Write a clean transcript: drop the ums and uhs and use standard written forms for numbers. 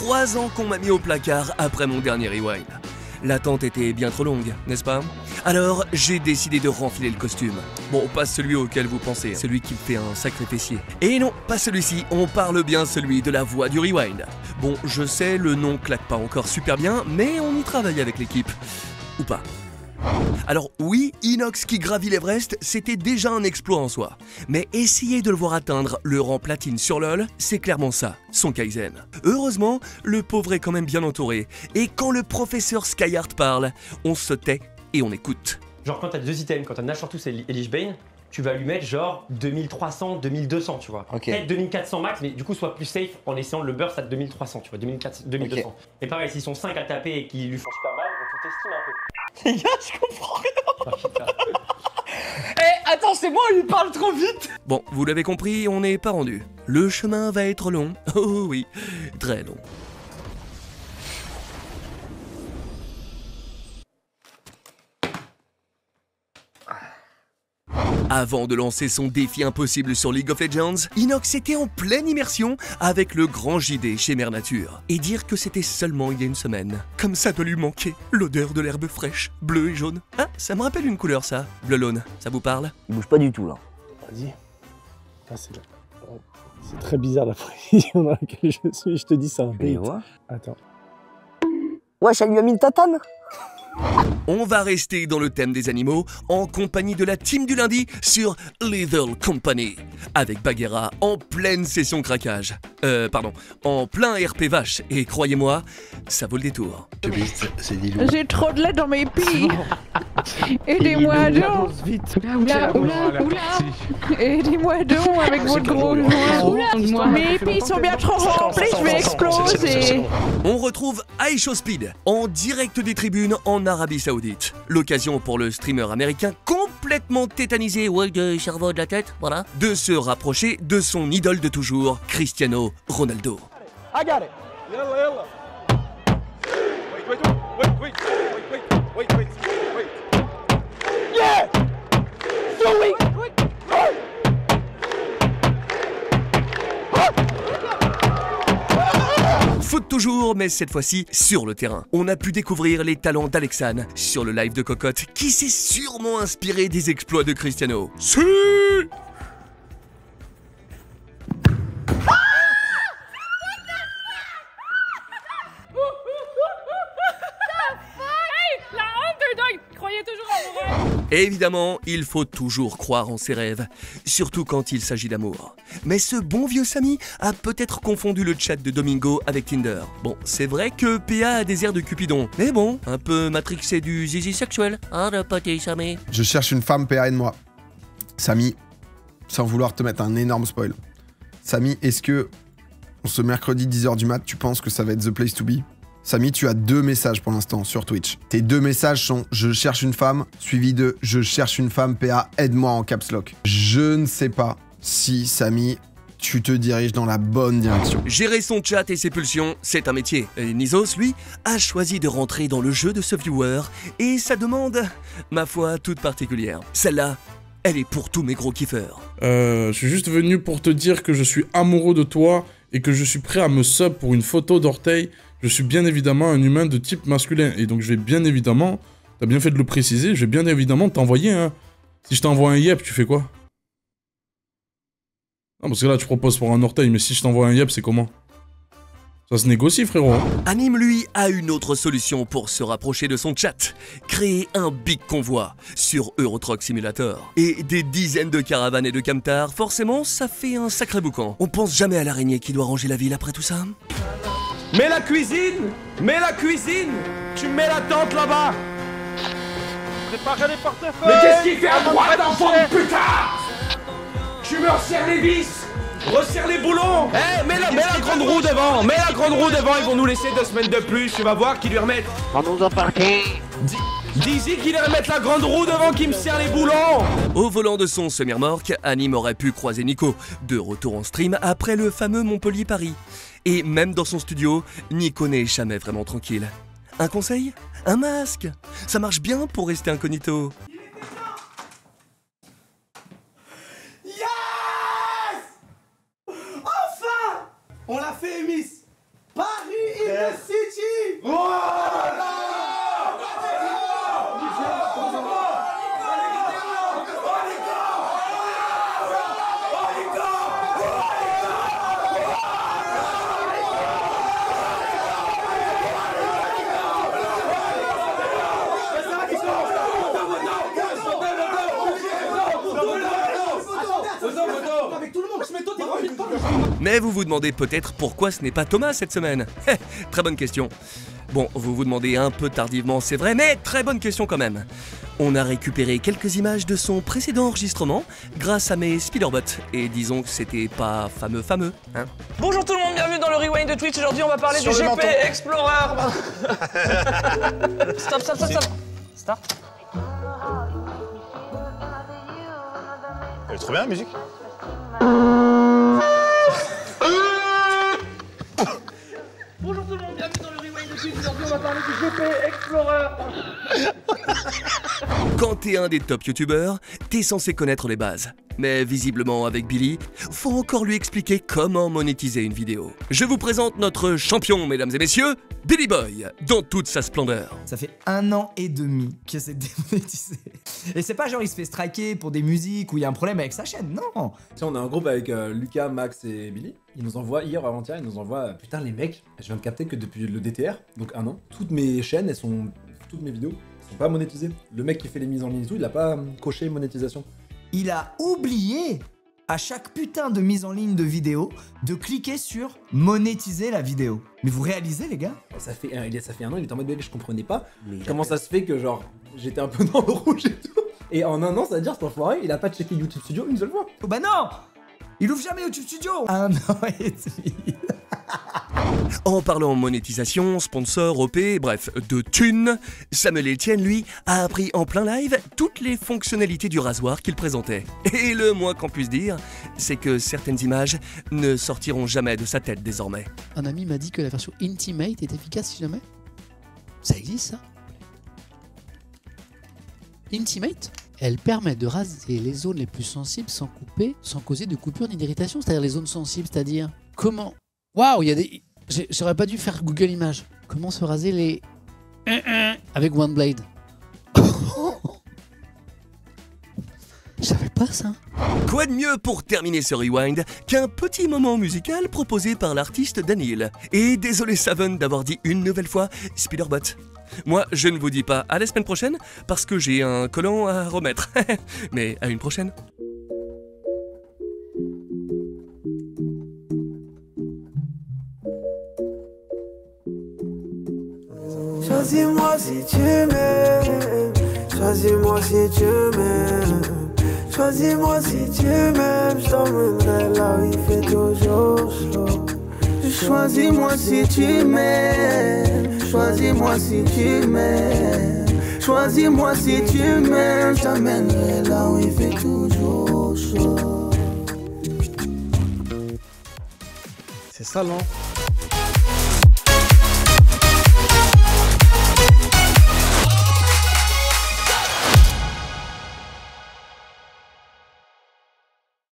3 ans qu'on m'a mis au placard après mon dernier rewind. L'attente était bien trop longue, n'est-ce pas? Alors, j'ai décidé de renfiler le costume. Bon, pas celui auquel vous pensez, celui qui me fait un sacré fessier. Et non, pas celui-ci, on parle bien celui de la voix du rewind. Bon, je sais, le nom claque pas encore super bien, mais on y travaille avec l'équipe. Ou pas. Alors oui, Inox qui gravit l'Everest, c'était déjà un exploit en soi. Mais essayer de le voir atteindre le rang platine sur LoL, c'est clairement ça, son Kaizen. Heureusement, le pauvre est quand même bien entouré. Et quand le professeur Skyheart parle, on se tait et on écoute. Genre quand t'as 2 items, quand t'as Nashortus et Lich Bane, tu vas lui mettre genre 2300, 2200, tu vois. Ok. Peut-être 2400 max, mais du coup sois plus safe en essayant de le burst à 2300, tu vois, 2200. Ok. Et pareil, s'ils sont 5 à taper et qu'ils lui font super mal, on t'estime un peu. Les gars, je comprends rien. Oh, putain. Eh, attends, c'est moi, il parle trop vite. Bon, vous l'avez compris, on n'est pas rendu. Le chemin va être long. Oh oui, très long. Avant de lancer son défi impossible sur League of Legends, Inox était en pleine immersion avec le grand JD chez Mère Nature. Et dire que c'était seulement il y a une semaine. Comme ça doit lui manquer, l'odeur de l'herbe fraîche, bleue et jaune. Ah, ça me rappelle une couleur ça, bleu-laune, ça vous parle? Il bouge pas du tout là. Vas-y. C'est très bizarre la position dans laquelle je suis. Je te dis, c'est un bait. Attends. Wesh, elle lui a mis une tatane. On va rester dans le thème des animaux en compagnie de la team du lundi sur Lethal Company avec Bagheera en pleine session craquage. En plein RP vache et croyez-moi, ça vaut le détour. J'ai trop de lait dans mes pieds. Aidez-moi donc. Oula, oula, oula. Aidez-moi donc avec votre gros joint. Mes pieds sont bien trop remplis, je vais exploser. On retrouve Aisho Speed en direct des tribunes en Arabie Saoudite. L'occasion pour le streamer américain complètement tétanisé, ouais, de cerveau de la tête, voilà, de se rapprocher de son idole de toujours, Cristiano Ronaldo. I got it. Yalla, yalla. Wait. Yeah! Do it! Foot toujours, mais cette fois-ci sur le terrain. On a pu découvrir les talents d'Alexane sur le live de Cocotte, qui s'est sûrement inspiré des exploits de Cristiano. Si! Évidemment, il faut toujours croire en ses rêves, surtout quand il s'agit d'amour. Mais ce bon vieux Samy a peut-être confondu le chat de Domingo avec Tinder. Bon, c'est vrai que PA a des airs de Cupidon, mais bon, un peu matrixé du zizi sexuel, hein, le poté Samy. Je cherche une femme, PA aide-moi. Samy, sans vouloir te mettre un énorme spoil. Samy, est-ce que, ce mercredi 10h du mat, tu penses que ça va être the place to be? Samy, tu as 2 messages pour l'instant sur Twitch. Tes 2 messages sont « Je cherche une femme » suivi de « Je cherche une femme, PA, aide-moi » en caps lock. Je ne sais pas si, Samy, tu te diriges dans la bonne direction. Gérer son chat et ses pulsions, c'est un métier. Et Nizos, lui, a choisi de rentrer dans le jeu de ce viewer et ça demande, ma foi, toute particulière. Celle-là, elle est pour tous mes gros kiffeurs. Je suis juste venu pour te dire que je suis amoureux de toi et que je suis prêt à me sub pour une photo d'orteil. Je suis bien évidemment un humain de type masculin. Et donc je vais bien évidemment, t'as bien fait de le préciser, je vais bien évidemment t'envoyer un... Si je t'envoie un yep, tu fais quoi? Non, parce que là tu proposes pour un orteil, mais si je t'envoie un yep, c'est comment? Ça se négocie, frérot. Anime, lui, a une autre solution pour se rapprocher de son chat. Créer un big convoi sur Euro Truck Simulator. Et des dizaines de caravanes et de camtars, forcément, ça fait un sacré boucan. On pense jamais à l'araignée qui doit ranger la ville après tout ça. Mets la cuisine! Tu mets la tente là-bas! Préparez les portefeuilles! Mais qu'est-ce qu'il fait à droite, enfant de putain? Tu me resserres les vis! Resserre les boulons! Eh, mets la grande roue devant! Mets la grande roue devant, ils vont nous laisser 2 semaines de plus, tu vas voir qu'ils lui remettent. Pardon, en parquet. Dis-y qu'il lui remette la grande roue devant qui me serre les boulons! Au volant de son semi-remorque, Anime aurait pu croiser Nico, de retour en stream après le fameux Montpellier-Paris. Et même dans son studio, Nico n'est jamais vraiment tranquille. Un conseil? Un masque! Ça marche bien pour rester incognito. Yes! Enfin! On l'a fait, Miss! Paris City. Mais vous vous demandez peut-être pourquoi ce n'est pas Thomas cette semaine. Très bonne question. Bon, vous vous demandez un peu tardivement, c'est vrai, mais très bonne question quand même. On a récupéré quelques images de son précédent enregistrement grâce à mes Spiderbots, et disons que c'était pas fameux, hein. Bonjour tout le monde, bienvenue dans le Rewind de Twitch. Aujourd'hui, on va parler du GP Explorer. Stop. Start. Elle est trop bien la musique. Bonjour tout le monde, bienvenue dans le Rewind de Twitch. Aujourd'hui, on va parler du GP Explorer. Quand t'es un des top youtubeurs, t'es censé connaître les bases. Mais visiblement avec Billy, faut encore lui expliquer comment monétiser une vidéo. Je vous présente notre champion, mesdames et messieurs, Billy Boy, dans toute sa splendeur. Ça fait 1 an et demi que c'est démonétisé. Et c'est pas genre il se fait striker pour des musiques où il y a un problème avec sa chaîne, non. Tu sais, on a un groupe avec Lucas, Max et Billy. Ils nous envoient, hier ou avant-hier, ils nous envoient putain les mecs, je viens de capter que depuis le DTR, donc 1 an, toutes mes chaînes, toutes mes vidéos, sont pas monétisées. Le mec qui fait les mises en ligne et tout, il a pas coché monétisation. Il a oublié à chaque putain de mise en ligne de vidéo de cliquer sur monétiser la vidéo. Mais vous réalisez les gars? Ça fait 1 an, il était en mode je comprenais pas comment ça se fait que genre j'étais un peu dans le rouge et tout. Et en 1 an, ça veut dire cet enfoiré, il a pas checké YouTube Studio une seule fois. Oh bah non! Il ouvre jamais YouTube Studio! 1 an et demi. En parlant monétisation, sponsor, OP, bref, de thunes, Samuel Etienne, lui, a appris en plein live toutes les fonctionnalités du rasoir qu'il présentait. Et le moins qu'on puisse dire, c'est que certaines images ne sortiront jamais de sa tête désormais. Un ami m'a dit que la version Intimate est efficace si jamais. Ça existe ça? Intimate, elle permet de raser les zones les plus sensibles sans couper, sans causer de coupure ni d'irritation. C'est-à-dire les zones sensibles, c'est-à-dire comment... Waouh, il y a des... J'aurais pas dû faire Google Images. Comment se raser les... avec OneBlade. Je savais pas ça. Quoi de mieux pour terminer ce rewind qu'un petit moment musical proposé par l'artiste Daniel. Et désolé Saven d'avoir dit une nouvelle fois Spiderbot. Moi, je ne vous dis pas à la semaine prochaine parce que j'ai un collant à remettre. Mais à une prochaine. Choisis-moi si tu m'aimes, choisis-moi si tu m'aimes, choisis-moi si tu m'aimes, je t'emmènerai là où il fait toujours chaud. Choisis-moi si tu m'aimes, choisis-moi si tu m'aimes, choisis-moi si tu m'aimes, je t'emmènerai là où il fait toujours chaud. C'est ça, non?